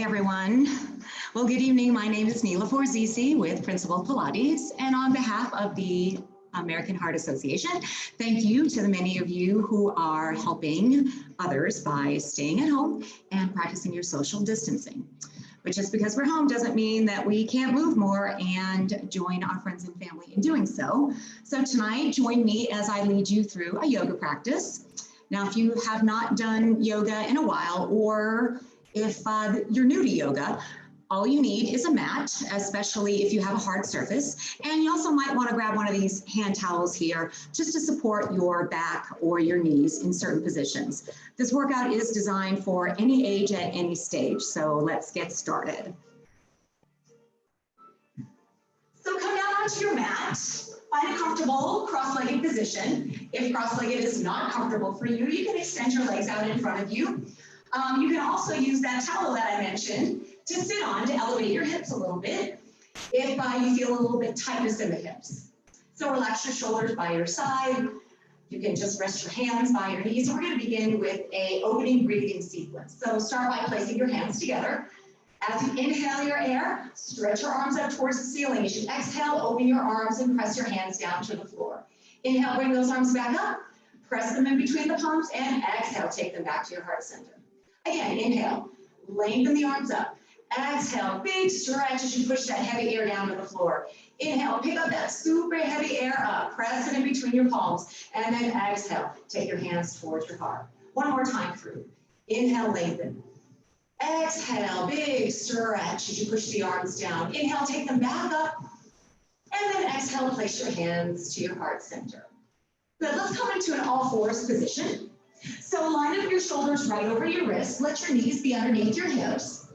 Hey everyone. Well, good evening. My name is Neela Forzisi with Principal Pilates, and on behalf of the American Heart Association, thank you to the many of you who are helping others by staying at home and practicing your social distancing. But just because we're home doesn't mean that we can't move more and join our friends and family in doing so. So tonight, join me as I lead you through a yoga practice. Now, if you have not done yoga in a while, or if you're new to yoga, all you need is a mat, especially if you have a hard surface. And you also might want to grab one of these hand towels here just to support your back or your knees in certain positions. This workout is designed for any age at any stage, so let's get started. So come down onto your mat, find a comfortable cross-legged position. If cross-legged is not comfortable for you, you can extend your legs out in front of you. You can also use that towel that I mentioned to sit on to elevate your hips a little bit if you feel a little bit tightness in the hips. So relax your shoulders by your side. You can just rest your hands by your knees. We're going to begin with an opening breathing sequence. So start by placing your hands together. As you inhale your air, stretch your arms up towards the ceiling. As you exhale, open your arms and press your hands down to the floor. Inhale, bring those arms back up. Press them in between the palms, and exhale, take them back to your heart center. Again, inhale, lengthen the arms up. Exhale, big stretch as you push that heavy air down to the floor. Inhale, pick up that super heavy air up, press it in between your palms, and then exhale, take your hands towards your heart. One more time through. Inhale, lengthen. Exhale, big stretch as you push the arms down. Inhale, take them back up, and then exhale, place your hands to your heart center. Good, let's come into an all fours position. So line up your shoulders right over your wrists. Let your knees be underneath your hips.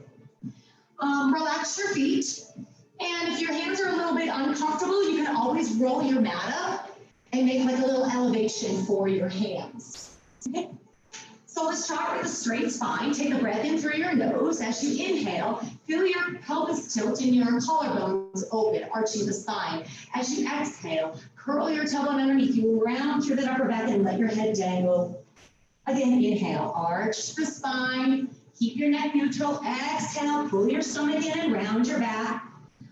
Relax your feet. And if your hands are a little bit uncomfortable, you can always roll your mat up and make like a little elevation for your hands. Okay. So let's start with a straight spine. Take a breath in through your nose. As you inhale, feel your pelvis tilt and your collarbones open, arching the spine. As you exhale, curl your tailbone underneath you, round through the upper back and let your head dangle. Again, inhale, arch the spine, keep your neck neutral. Exhale, pull your stomach in and round your back.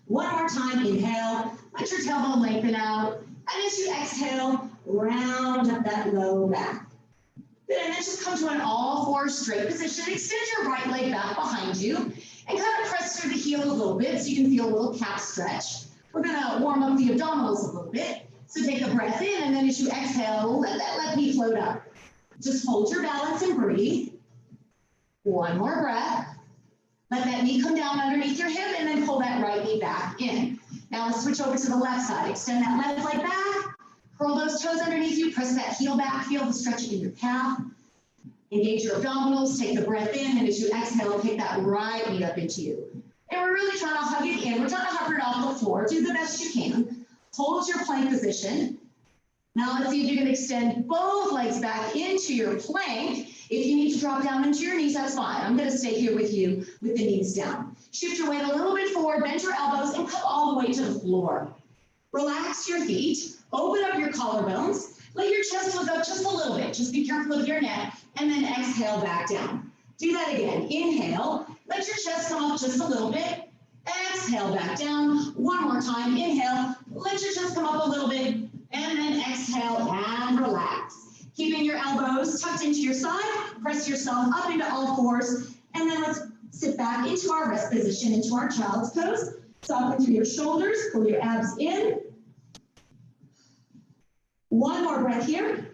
One more time, inhale, let your tailbone lengthen out. And as you exhale, round up that low back. Good, and then just come to an all fours straight position. Extend your right leg back behind you and kind of press through the heel a little bit so you can feel a little calf stretch. We're gonna warm up the abdominals a little bit. So take a breath in, and then as you exhale, let that left knee float up. Just hold your balance and breathe. One more breath. Let that knee come down underneath your hip and then pull that right knee back in. Now let's switch over to the left side. Extend that left leg back. Curl those toes underneath you. Press that heel back. Feel the stretch in your calf. Engage your abdominals. Take the breath in. And as you exhale, take that right knee up into you. And we're really trying to hug it in. We're trying to hover it off the floor. Do the best you can. Hold your plank position. Now let's see if you can extend both legs back into your plank. If you need to drop down into your knees, that's fine. I'm going to stay here with you with the knees down. Shift your weight a little bit forward, bend your elbows, and come all the way to the floor. Relax your feet, open up your collarbones, let your chest look up just a little bit. Just be careful of your neck, and then exhale back down. Do that again. Inhale, let your chest come up just a little bit. Exhale back down. One more time. Inhale, let your chest come up a little bit. And then exhale and relax. Keeping your elbows tucked into your side, press yourself up into all fours, and then let's sit back into our rest position, into our child's pose. Soften through your shoulders, pull your abs in. One more breath here.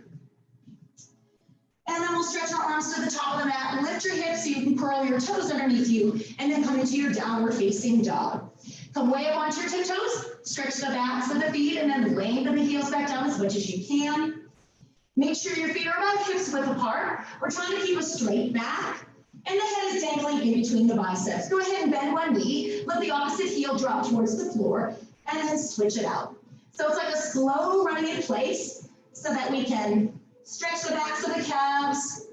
And then we'll stretch our arms to the top of the mat and lift your hips so you can curl your toes underneath you, and then come into your downward facing dog. Come way up onto your tiptoes, stretch the backs of the feet, and then lengthen the heels back down as much as you can. Make sure your feet are about hips width apart. We're trying to keep a straight back, and the head is dangling in between the biceps. Go ahead and bend one knee, let the opposite heel drop towards the floor, and then switch it out. So it's like a slow running in place so that we can stretch the backs of the calves,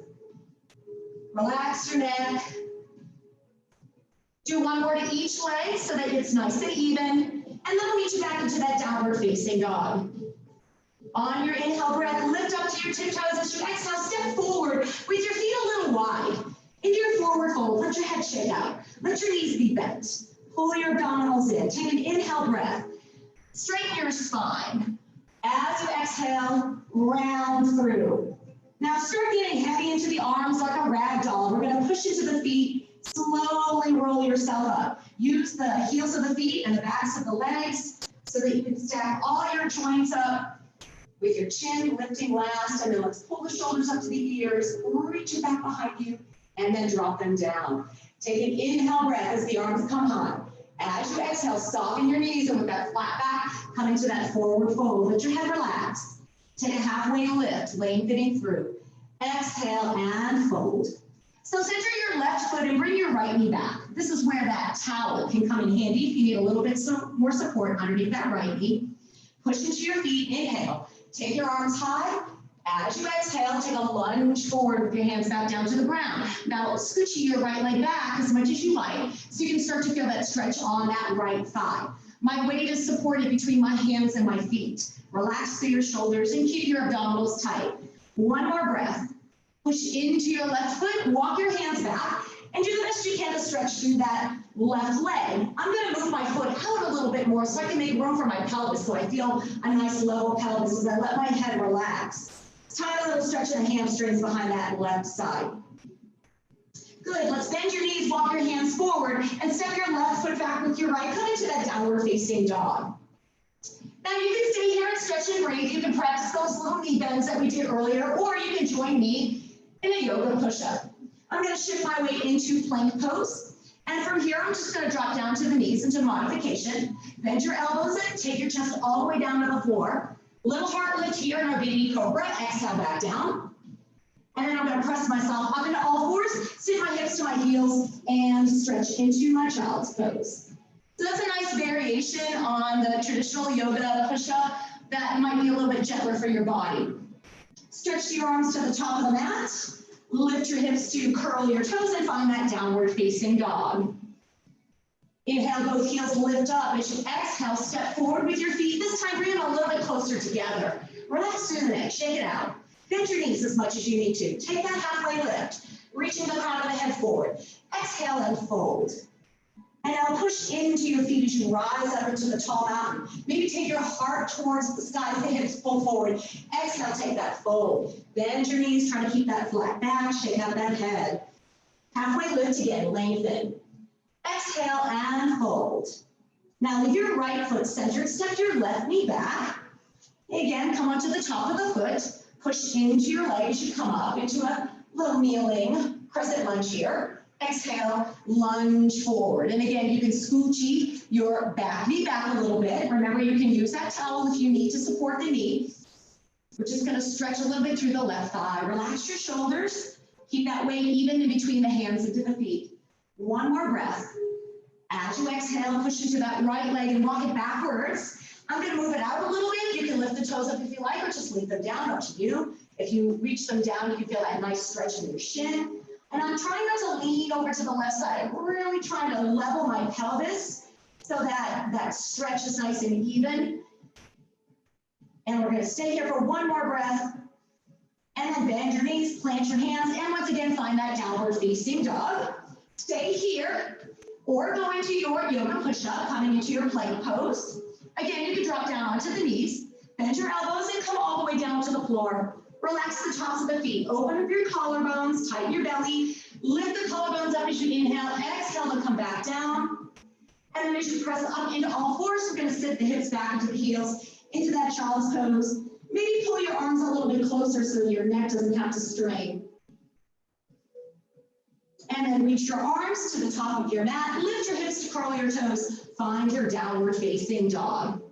relax your neck. Do one more to each leg so that it's nice and even, and then we'll meet you back into that downward facing dog. On your inhale breath, lift up to your tiptoes. As you exhale, step forward with your feet a little wide. Into your forward fold, let your head shake out. Let your knees be bent. Pull your abdominals in. Take an inhale breath. Straighten your spine. As you exhale, round through. Now start getting heavy into the arms like a rag doll. We're going to push into the feet. Slowly roll yourself up. Use the heels of the feet and the backs of the legs so that you can stack all your joints up with your chin lifting last. And then let's pull the shoulders up to the ears, reach it back behind you, and then drop them down. Take an inhale breath as the arms come high. As you exhale, soften your knees, and with that flat back, come into that forward fold. Let your head relax. Take a halfway lift, lengthening through. Exhale and fold. So center your left foot and bring your right knee back. This is where that towel can come in handy if you need a little bit more support underneath that right knee. Push into your feet, inhale. Take your arms high. As you exhale, take a lunge forward with your hands back down to the ground. Now scooch your right leg back as much as you like so you can start to feel that stretch on that right thigh. My weight is supported between my hands and my feet. Relax through your shoulders and keep your abdominals tight. One more breath. Push into your left foot, walk your hands back, and do the best you can to stretch through that left leg. I'm going to move my foot out a little bit more so I can make room for my pelvis so I feel a nice level pelvis as I let my head relax. Tiny little stretch of the hamstrings behind that left side. Good, let's bend your knees, walk your hands forward, and step your left foot back with your right. Come into that downward facing dog. Now you can stay here and stretch and breathe. You can practice those little knee bends that we did earlier, or you can join me in a yoga push-up. I'm going to shift my weight into plank pose. And from here, I'm just going to drop down to the knees into modification. Bend your elbows in, take your chest all the way down to the floor. Little heart lift here in our baby cobra. Exhale back down. And then I'm going to press myself up into all fours, sit my hips to my heels, and stretch into my child's pose. So that's a nice variation on the traditional yoga push-up that might be a little bit gentler for your body. Stretch your arms to the top of the mat. Lift your hips to curl your toes and find that downward facing dog. Inhale, both heels lift up. As you exhale, step forward with your feet. This time, bring them a little bit closer together. Relax through the neck, shake it out. Bend your knees as much as you need to. Take that halfway lift. Reaching the crown of the head forward. Exhale and fold. And now push into your feet as you rise up into the tall mountain. Maybe take your heart towards the sky as the hips pull forward. Exhale, take that fold. Bend your knees, try to keep that flat back, shake out that head. Halfway lift again, lengthen. Exhale and fold. Now leave your right foot centered, step your left knee back. Again, come onto the top of the foot. Push into your leg as you come up into a little kneeling crescent lunge here. Exhale, lunge forward. And again, you can scoochie your back knee back a little bit. Remember, you can use that towel if you need to support the knee. We're just going to stretch a little bit through the left thigh. Relax your shoulders. Keep that weight even in between the hands into the feet. One more breath. As you exhale, push into that right leg and walk it backwards. I'm going to move it out a little bit. You can lift the toes up if you like, or just leave them down, up to you. If you reach them down, you can feel that nice stretch in your shin. And I'm trying not to lean over to the left side. I'm really trying to level my pelvis so that that stretch is nice and even. And we're going to stay here for one more breath. And then bend your knees, plant your hands, and once again, find that downward facing dog. Stay here, or go into your yoga push-up, coming into your plank pose. Again, you can drop down onto the knees, bend your elbows, and come all the way down to the floor. Relax the tops of the feet. Open up your collarbones, tighten your belly. Lift the collarbones up as you inhale. Exhale to come back down. And then as you press up into all fours, we're going to sit the hips back into the heels, into that child's pose. Maybe pull your arms a little bit closer so your neck doesn't have to strain. And then reach your arms to the top of your mat. Lift your hips to curl your toes. Find your downward facing dog.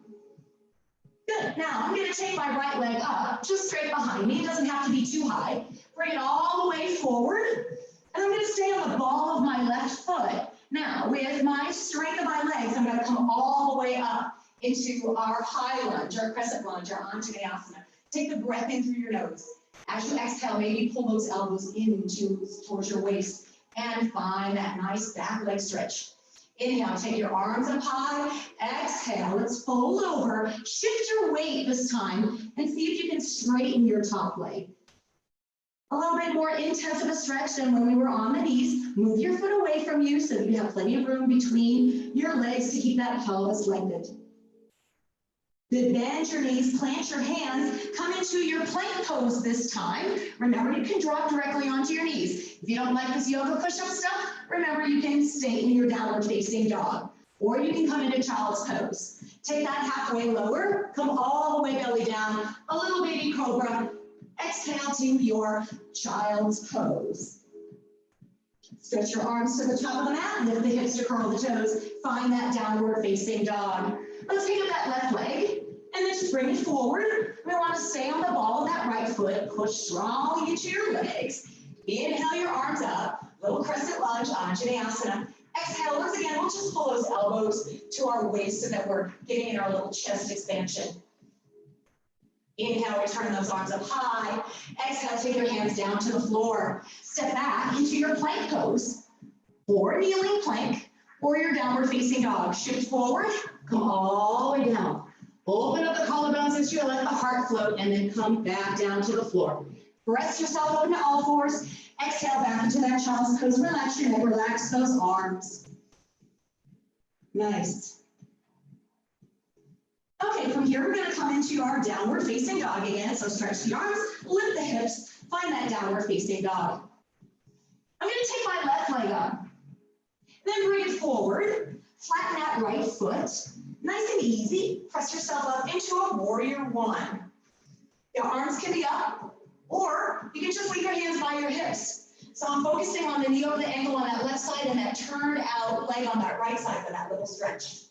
Good. Now I'm going to take my right leg up, just straight behind me. It doesn't have to be too high. Bring it all the way forward. And I'm going to stay on the ball of my left foot. Now, with my strength of my legs, I'm going to come all the way up into our high lunge, our crescent lunge, our Anjaneyasana. Take the breath in through your nose. As you exhale, maybe pull those elbows in towards your waist and find that nice back leg stretch. Inhale, take your arms up high. Exhale, let's fold over. Shift your weight this time and see if you can straighten your top leg. A little bit more intense of a stretch than when we were on the knees. Move your foot away from you so you have plenty of room between your legs to keep that pelvis lengthened. Then bend your knees, plant your hands, come into your plank pose this time. Remember, you can drop directly onto your knees. If you don't like this yoga push-up stuff, remember you can stay in your downward facing dog, or you can come into child's pose. Take that halfway lower, come all the way belly down, a little baby cobra. Exhale to your child's pose. Stretch your arms to the top of the mat, lift the hips to curl the toes. Find that downward facing dog. Let's pick up that left leg and then just bring it forward. We want to stay on the ball of that right foot. Push strongly into your legs. Inhale your arms up. Little crescent lunge, Anjaneyasana. Exhale, once again, we'll just pull those elbows to our waist so that we're getting in our little chest expansion. Inhale, return those arms up high. Exhale, take your hands down to the floor. Step back into your plank pose, or kneeling plank, or your downward facing dog. Shift forward, come all the way down. Open up the collarbones as you let the heart float, and then come back down to the floor. Press yourself open to all fours. Exhale back into that child's pose. Relax your neck, relax those arms. Nice. Okay, from here, we're going to come into our downward facing dog again. So stretch the arms, lift the hips, find that downward facing dog. I'm going to take my left leg up, then bring it forward, flatten that right foot. Nice and easy. Press yourself up into a warrior one. Your arms can be up, or you can just leave your hands by your hips. So I'm focusing on the knee over the ankle on that left side and that turned out leg on that right side for that little stretch.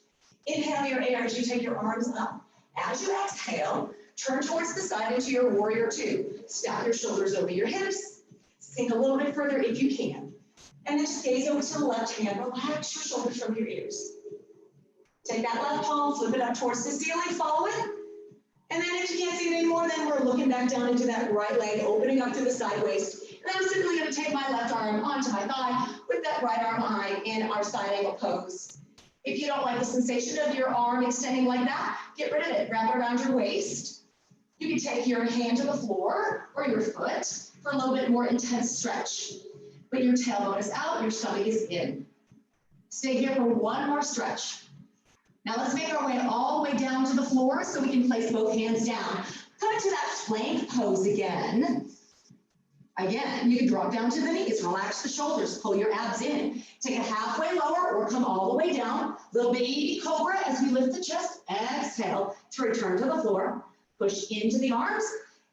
Inhale your air as you take your arms up. As you exhale, turn towards the side into your warrior two. Stack your shoulders over your hips. Sink a little bit further if you can. And then just gaze over to the left hand. Relax your shoulders from your ears. Take that left palm, flip it up towards the ceiling, follow it. And then if you can't see it anymore, then we're looking back down into that right leg, opening up to the side waist. And I'm simply going to take my left arm onto my thigh with that right arm high in our side angle pose. If you don't like the sensation of your arm extending like that, get rid of it. Wrap it around your waist. You can take your hand to the floor or your foot for a little bit more intense stretch. But your tailbone is out, your stomach is in. Stay here for one more stretch. Now let's make our way all the way down to the floor so we can place both hands down. Come into that plank pose again. Again, you can drop down to the knees, relax the shoulders, pull your abs in. Take a halfway lower or come all the way down. Little baby cobra as we lift the chest. Exhale to return to the floor. Push into the arms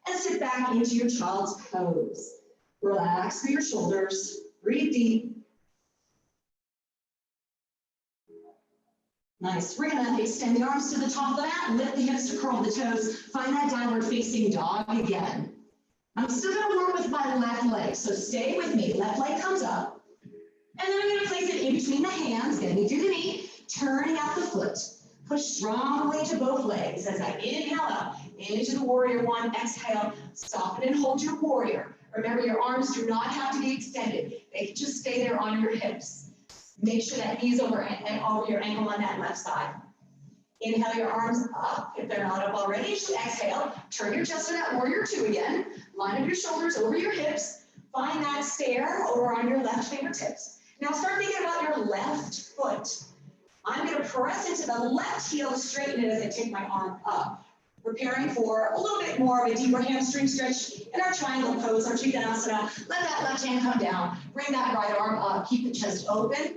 and sit back into your child's pose. Relax through your shoulders. Breathe deep. Nice. We're going to extend the arms to the top of the mat. Lift the hips to curl the toes. Find that downward facing dog again. I'm still going to work with my left leg, so stay with me. Left leg comes up, and then I'm going to place it in between the hands, bending through the knee, turning out the foot. Push strongly to both legs as I inhale up into the warrior one. Exhale, soften and hold your warrior. Remember, your arms do not have to be extended. They can just stay there on your hips. Make sure that knee's over your ankle on that left side. Inhale your arms up. If they're not up already, just exhale. Turn your chest to that warrior two again. Line up your shoulders over your hips. Find that stare over on your left fingertips. Now start thinking about your left foot. I'm going to press into the left heel, straighten it as I take my arm up. Preparing for a little bit more of a deeper hamstring stretch in our triangle pose, our Trikonasana. Let that left hand come down. Bring that right arm up. Keep the chest open.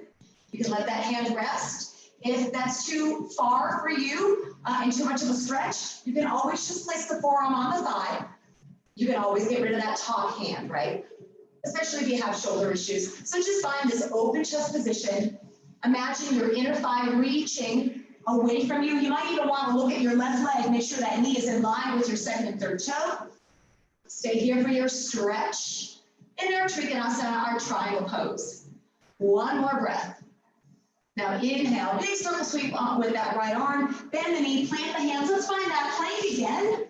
You can let that hand rest. If that's too far for you and too much of a stretch, you can always just place the forearm on the thigh. You can always get rid of that top hand, right? Especially if you have shoulder issues. So just find this open chest position. Imagine your inner thigh reaching away from you. You might even want to look at your left leg, make sure that knee is in line with your second and third toe. Stay here for your stretch. In our Trikonasana, our triangle pose. One more breath. Now inhale, big circle sweep on with that right arm, bend the knee, plant the hands. Let's find that plank again.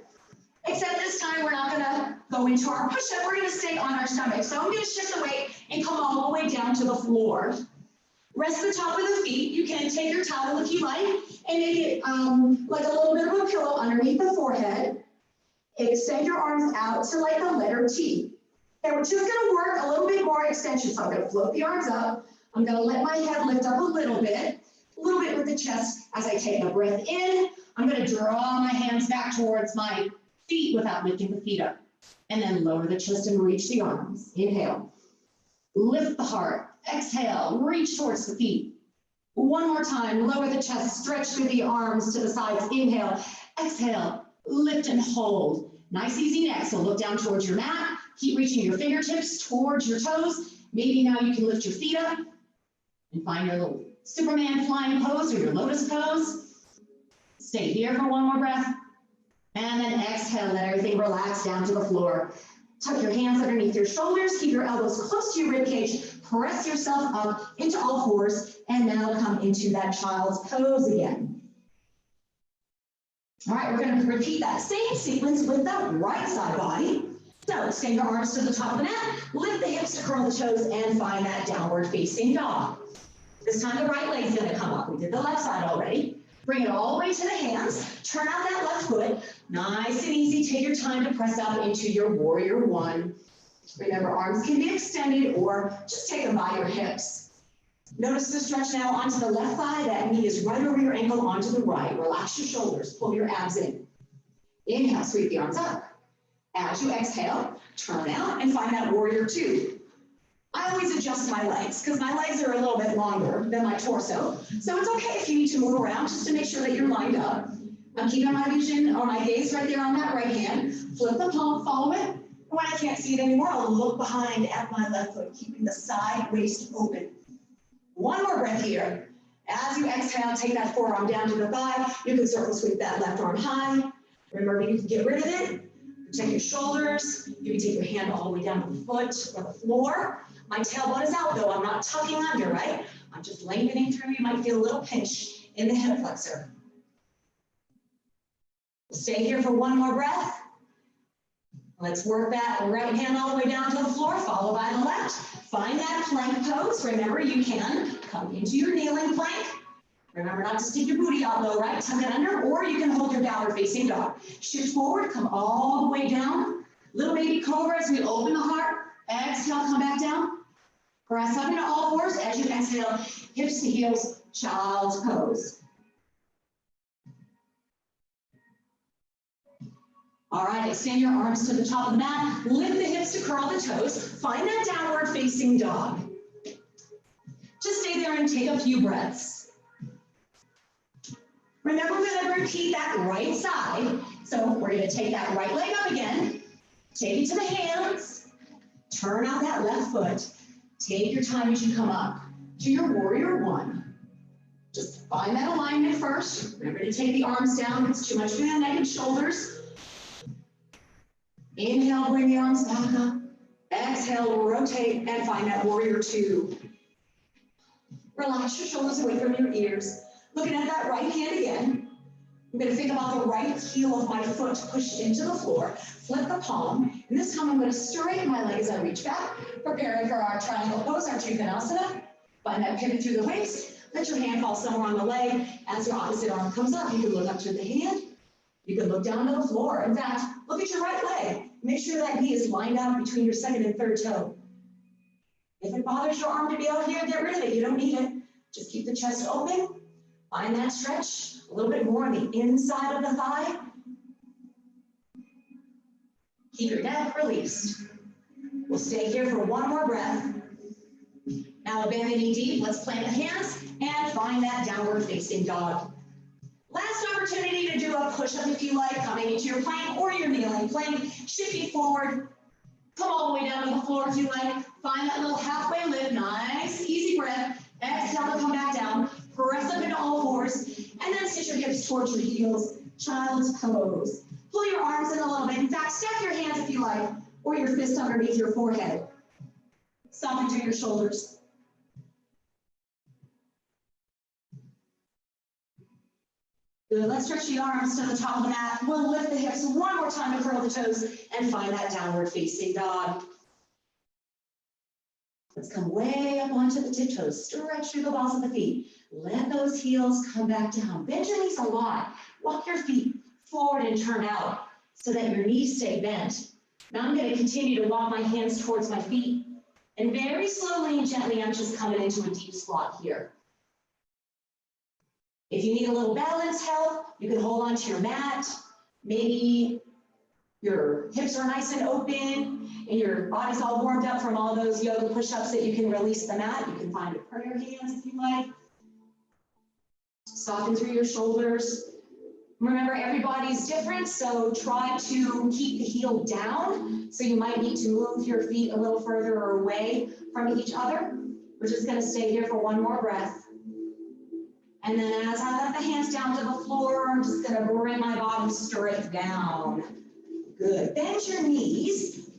Except this time we're not gonna go into our push-up, we're gonna stay on our stomach. So I'm gonna shift the weight and come all the way down to the floor. Rest the top of the feet. You can take your towel if you like and make it like a little bit of a pillow underneath the forehead. Extend your arms out to like the letter T. Okay, we're just gonna work a little bit more extension. So I'm gonna float the arms up. I'm gonna let my head lift up a little bit with the chest. As I take a breath in, I'm gonna draw my hands back towards my feet without lifting the feet up. And then lower the chest and reach the arms. Inhale, lift the heart. Exhale, reach towards the feet. One more time, lower the chest, stretch through the arms to the sides. Inhale, exhale, lift and hold. Nice, easy neck. So look down towards your mat. Keep reaching your fingertips towards your toes. Maybe now you can lift your feet up and find your little Superman flying pose or your lotus pose. Stay here for one more breath. And then exhale, let everything relax down to the floor. Tuck your hands underneath your shoulders. Keep your elbows close to your rib cage. Press yourself up into all fours. And now come into that child's pose again. All right, we're going to repeat that same sequence with the right side body. So extend your arms to the top of the mat. Lift the hips to curl the toes and find that downward facing dog. This time the right leg's going to come up. We did the left side already. Bring it all the way to the hands. Turn out that left foot. Nice and easy. Take your time to press up into your warrior one. Remember, arms can be extended or just take them by your hips. Notice the stretch now onto the left thigh. That knee is right over your ankle onto the right. Relax your shoulders. Pull your abs in. Inhale, sweep the arms up. As you exhale, turn out and find that warrior two. I always adjust my legs because my legs are a little bit longer than my torso. So it's okay if you need to move around just to make sure that you're lined up. I'm keeping my vision or my gaze right there on that right hand. Flip the palm, follow it. And when I can't see it anymore, I'll look behind at my left foot, keeping the side waist open. One more breath here. As you exhale, take that forearm down to the thigh. You can circle sweep that left arm high. Remember, you can get rid of it. Protect your shoulders. You can take your hand all the way down to the foot or the floor. My tailbone is out though. I'm not tucking under, right? I'm just lengthening through. You might feel a little pinch in the hip flexor. Stay here for one more breath. Let's work that right hand all the way down to the floor, followed by the left. Find that plank pose. Remember, you can come into your kneeling plank. Remember not to stick your booty out low, right? Tuck it under, or you can hold your downward facing dog. Shift forward, come all the way down. Little baby cobra as we open the heart. Exhale, come back down. Press up into all fours. As you exhale, hips to heels, child's pose. All right, extend your arms to the top of the mat. Lift the hips to curl the toes. Find that downward facing dog. Just stay there and take a few breaths. Remember, we're going to repeat that right side. So we're going to take that right leg up again. Take it to the hands. Turn out that left foot. Take your time as you come up to your warrior one. Just find that alignment first. Remember to take the arms down if it's too much for the neck and shoulders. Inhale, bring the arms back up. Exhale, rotate and find that warrior two. Relax your shoulders away from your ears. Looking at that right hand again. I'm going to think about the right heel of my foot pushed into the floor. Flip the palm. And this time I'm going to straighten my leg as I reach back, preparing for our triangle pose, our Trikonasana. Find that pivot through the waist. Let your hand fall somewhere on the leg. As your opposite arm comes up, you can look up to the hand. You can look down to the floor. In fact, look at your right leg. Make sure that knee is lined out between your second and third toe. If it bothers your arm to be out here, get rid of it. You don't need it. Just keep the chest open. Find that stretch a little bit more on the inside of the thigh. Keep your neck released. We'll stay here for one more breath. Now abandoning deep, let's plant the hands and find that downward facing dog. Last opportunity to do a push-up if you like, coming into your plank or your kneeling plank, shifting forward. Come all the way down to the floor if you like. Find that little halfway lift, nice, easy breath. Exhale to come back down. Press up into all fours, and then sit your hips towards your heels, child's pose. Pull your arms in a little bit. In fact, stack your hands if you like, or your fist underneath your forehead. Soften through your shoulders. Good, let's stretch the arms to the top of the mat. We'll lift the hips one more time to curl the toes and find that downward facing dog. Let's come way up onto the tiptoes. Stretch through the balls of the feet. Let those heels come back down. Bend your knees a lot. Walk your feet forward and turn out so that your knees stay bent. Now I'm going to continue to walk my hands towards my feet, and very slowly and gently, I'm just coming into a deep squat here. If you need a little balance help, you can hold onto your mat. Maybe your hips are nice and open and your body's all warmed up from all those yoga push-ups that you can release the mat. You can find a prayer hands if you like. Soften through your shoulders. Remember, everybody's different, so try to keep the heel down. So you might need to move your feet a little further away from each other. We're just going to stay here for one more breath. And then as I let the hands down to the floor, I'm just going to bring my bottom straight down. Good. Bend your knees.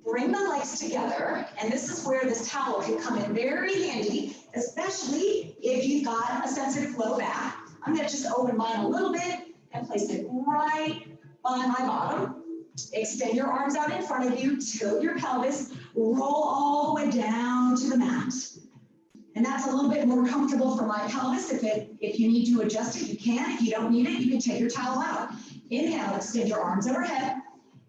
Bring the legs together. And this is where this towel can come in very handy, especially if you've got a sensitive low back. I'm going to just open mine a little bit and place it right on my bottom. Extend your arms out in front of you, tilt your pelvis, roll all the way down to the mat. And that's a little bit more comfortable for my pelvis. If you need to adjust it, you can. If you don't need it, you can take your towel out. Inhale, extend your arms overhead.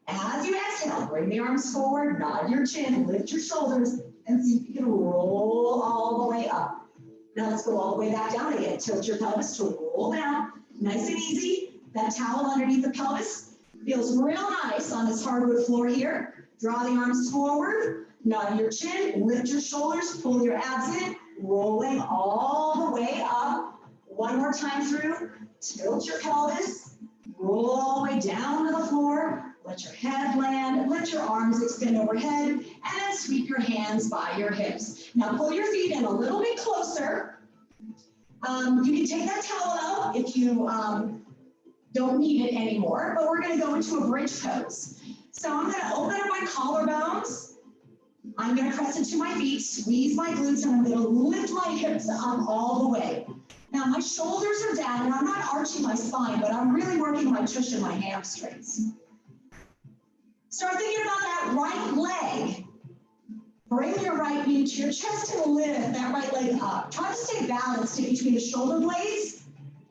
As you exhale, bring the arms forward, nod your chin, lift your shoulders, and see if you can roll all the way up. Now let's go all the way back down again. Tilt your pelvis to roll down. Nice and easy. That towel underneath the pelvis feels real nice on this hardwood floor here. Draw the arms forward, nod your chin, lift your shoulders, pull your abs in, rolling all the way up. One more time through. Tilt your pelvis, roll all the way down to the floor. Let your head land, let your arms extend overhead, and then sweep your hands by your hips. Now pull your feet in a little bit closer. You can take that towel out if you don't need it anymore, but we're going to go into a bridge pose. So I'm going to open up my collarbones. I'm going to press into my feet, squeeze my glutes, and I'm going to lift my hips up all the way. Now my shoulders are down, and I'm not arching my spine, but I'm really working my tush and my hamstrings. Start thinking about that right leg. Bring your right knee to your chest and lift that right leg up. Try to stay balanced in between the shoulder blades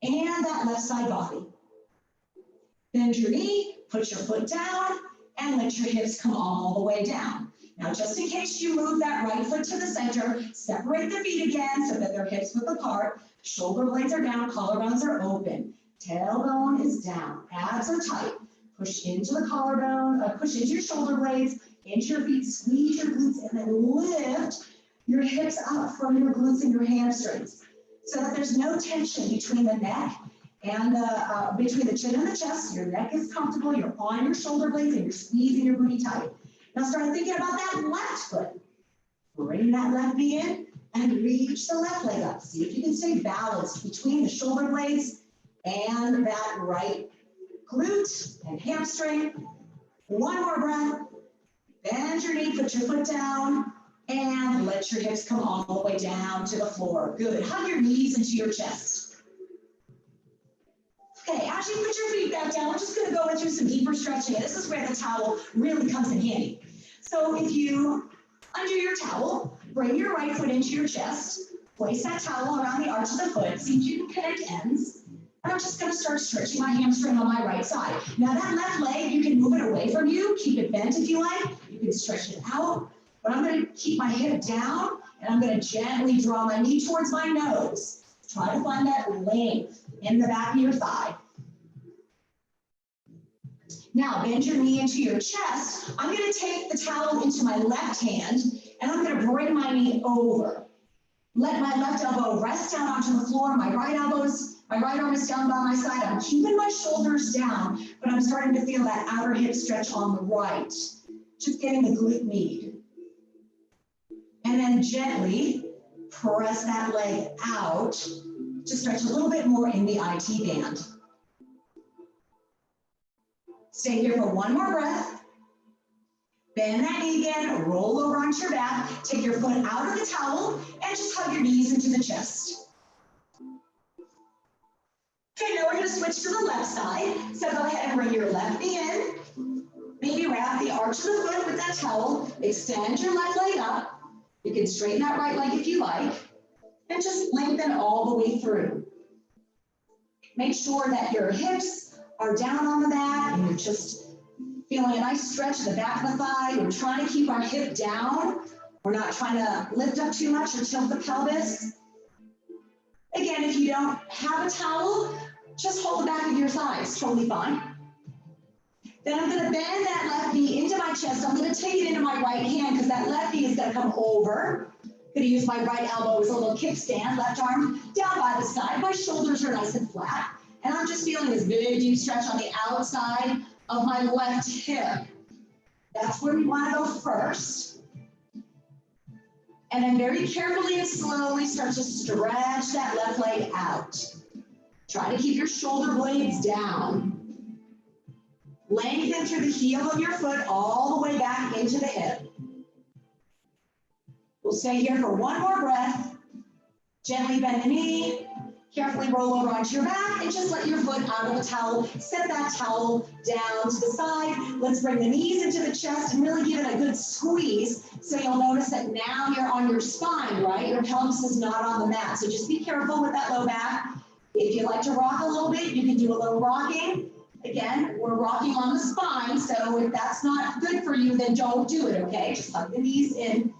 and that left side body. Bend your knee, put your foot down, and let your hips come all the way down. Now, just in case you move that right foot to the center, separate the feet again so that they're hips width apart. Shoulder blades are down, collarbones are open. Tailbone is down, abs are tight. Push into the collarbone, push into your shoulder blades, into your feet, squeeze your glutes, and then lift your hips up from your glutes and your hamstrings so that there's no tension between the neck and between the chin and the chest. Your neck is comfortable, you're on your shoulder blades, and you're squeezing your booty tight. Now start thinking about that left foot. Bring that left knee in and reach the left leg up. See if you can stay balanced between the shoulder blades and that right glute and hamstring. One more breath. Bend your knee, put your foot down, and let your hips come all the way down to the floor. Good. Hug your knees into your chest. Okay, as you put your feet back down, we're just going to go into some deeper stretching. This is where the towel really comes in handy. So if you undo your towel, bring your right foot into your chest, place that towel around the arch of the foot, see if you can connect ends. And I'm just going to start stretching my hamstring on my right side. Now that left leg, you can move it away from you, keep it bent if you like. You can stretch it out, but I'm going to keep my hip down, and I'm going to gently draw my knee towards my nose. Try to find that length in the back of your thigh. Now bend your knee into your chest. I'm going to take the towel into my left hand, and I'm going to bring my knee over. Let my left elbow rest down onto the floor. My right arm is down by my side. I'm keeping my shoulders down, but I'm starting to feel that outer hip stretch on the right. Just getting the glute med. And then gently press that leg out to stretch a little bit more in the IT band. Stay here for one more breath. Bend that knee again, roll over onto your back, take your foot out of the towel, and just hug your knees into the chest. Okay, now we're going to switch to the left side. So go ahead and bring your left knee in. Maybe wrap the arch of the foot with that towel. Extend your left leg up. You can straighten that right leg if you like. And just lengthen all the way through. Make sure that your hips are down on the mat and you're just Feeling a nice stretch of the back of the thigh. We're trying to keep our hip down. We're not trying to lift up too much or tilt the pelvis. Again, if you don't have a towel, just hold the back of your thighs, totally fine. Then I'm gonna bend that left knee into my chest. I'm gonna take it into my right hand because that left knee is gonna come over. Gonna use my right elbow as a little kickstand, left arm down by the side. My shoulders are nice and flat. And I'm just feeling this big deep stretch on the outside of my left hip. That's where we wanna go first. And then very carefully and slowly start to stretch that left leg out. Try to keep your shoulder blades down. Lengthen through the heel of your foot all the way back into the hip. We'll stay here for one more breath. Gently bend the knee. Carefully roll over onto your back and just let your foot out of the towel. Set that towel down to the side. Let's bring the knees into the chest and really give it a good squeeze. So you'll notice that now you're on your spine, right? Your pelvis is not on the mat. So just be careful with that low back. If you like to rock a little bit, you can do a little rocking. Again, we're rocking on the spine. So if that's not good for you, then don't do it, okay? Just tuck the knees in.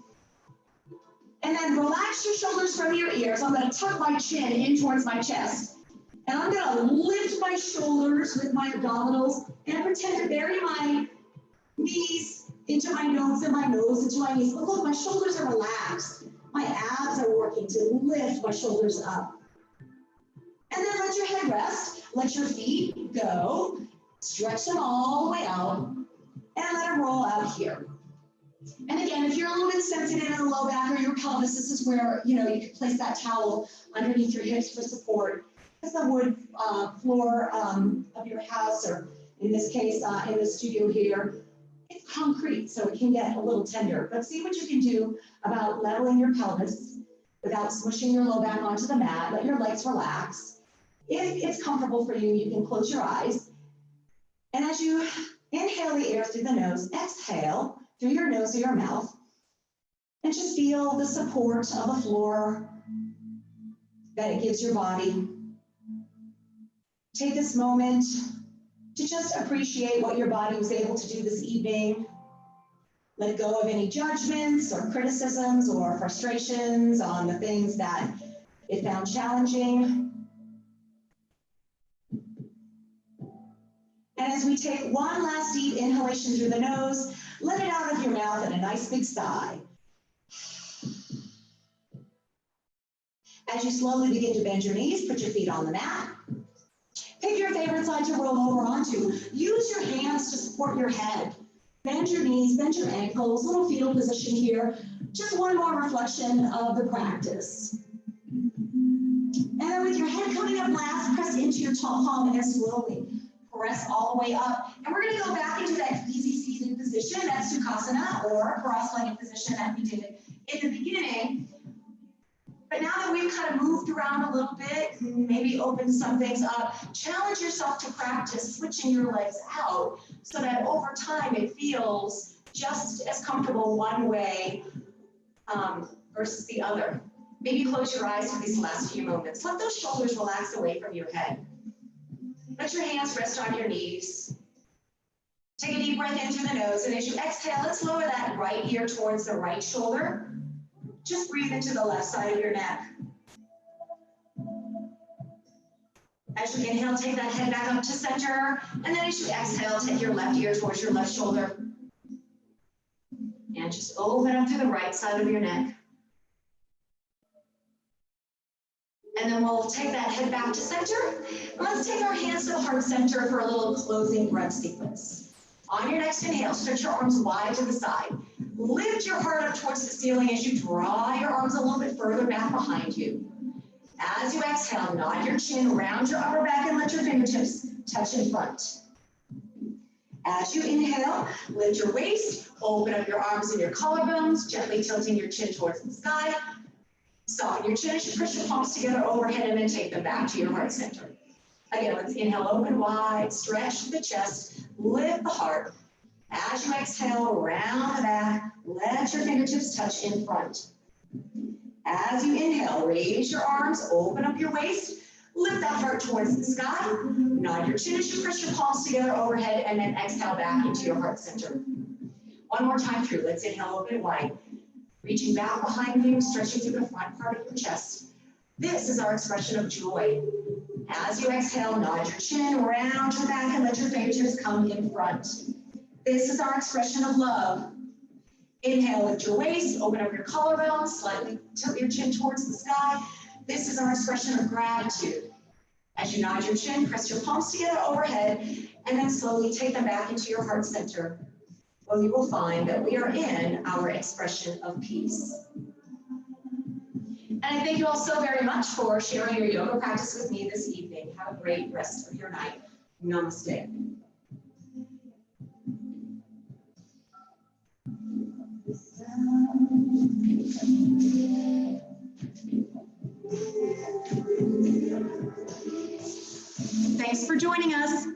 And then relax your shoulders from your ears. I'm going to tuck my chin in towards my chest. And I'm going to lift my shoulders with my abdominals and pretend to bury my knees into my nose and my nose into my knees. But look, my shoulders are relaxed. My abs are working to lift my shoulders up. And then let your head rest. Let your feet go. Stretch them all the way out. And let them roll out here. And again, if you're a little bit sensitive in the low back or your pelvis, this is where, you can place that towel underneath your hips for support. It's the wood floor of your house, or in this case, in the studio here, it's concrete, so it can get a little tender. But see what you can do about leveling your pelvis without smushing your low back onto the mat. Let your legs relax. If it's comfortable for you, you can close your eyes. And as you inhale the air through the nose, exhale through your nose or your mouth, and just feel the support of the floor that it gives your body. Take this moment to just appreciate what your body was able to do this evening. Let go of any judgments or criticisms or frustrations on the things that it found challenging. And as we take one last deep inhalation through the nose, let it out of your mouth in a nice big sigh. As you slowly begin to bend your knees, put your feet on the mat. Pick your favorite side to roll over onto. Use your hands to support your head. Bend your knees, bend your ankles, little fetal position here. Just one more reflection of the practice. And then with your head coming up last, press into your palm and slowly press all the way up. And we're going to go back into that easy seated position, that Sukhasana, or cross-legged position that we did in the beginning. But now that we've kind of moved around a little bit, maybe opened some things up, challenge yourself to practice switching your legs out so that over time it feels just as comfortable one way versus the other. Maybe close your eyes for these last few moments. Let those shoulders relax away from your head. Let your hands rest on your knees. Take a deep breath in through the nose, and as you exhale, let's lower that right ear towards the right shoulder. Just breathe into the left side of your neck. As you inhale, take that head back up to center, and then as you exhale, take your left ear towards your left shoulder. And just open up to the right side of your neck. And then we'll take that head back to center. And let's take our hands to the heart center for a little closing breath sequence. On your next inhale, stretch your arms wide to the side. Lift your heart up towards the ceiling as you draw your arms a little bit further back behind you. As you exhale, nod your chin, round your upper back, and let your fingertips touch in front. As you inhale, lift your waist, open up your arms and your collarbones, gently tilting your chin towards the sky. Soften your chin as you push your palms together overhead and then take them back to your heart center. Again, let's inhale, open wide, stretch the chest, lift the heart. As you exhale, round the back, let your fingertips touch in front. As you inhale, raise your arms, open up your waist, Lift that heart towards the sky. Nod your chin as you press your palms together overhead, and then exhale back into your heart center. One more time through. Let's inhale, open wide. Reaching back behind you, stretching through the front part of your chest. This is our expression of joy. As you exhale, nod your chin around your back and let your fingertips come in front. This is our expression of love. Inhale, lift your waist, open up your collarbone, slightly tilt your chin towards the sky. This is our expression of gratitude. As you nod your chin, press your palms together overhead, and then slowly take them back into your heart center, where you will find that we are in our expression of peace. And I thank you all so very much for sharing your yoga practice with me this evening. Have a great rest of your night. Namaste. Thanks for joining us.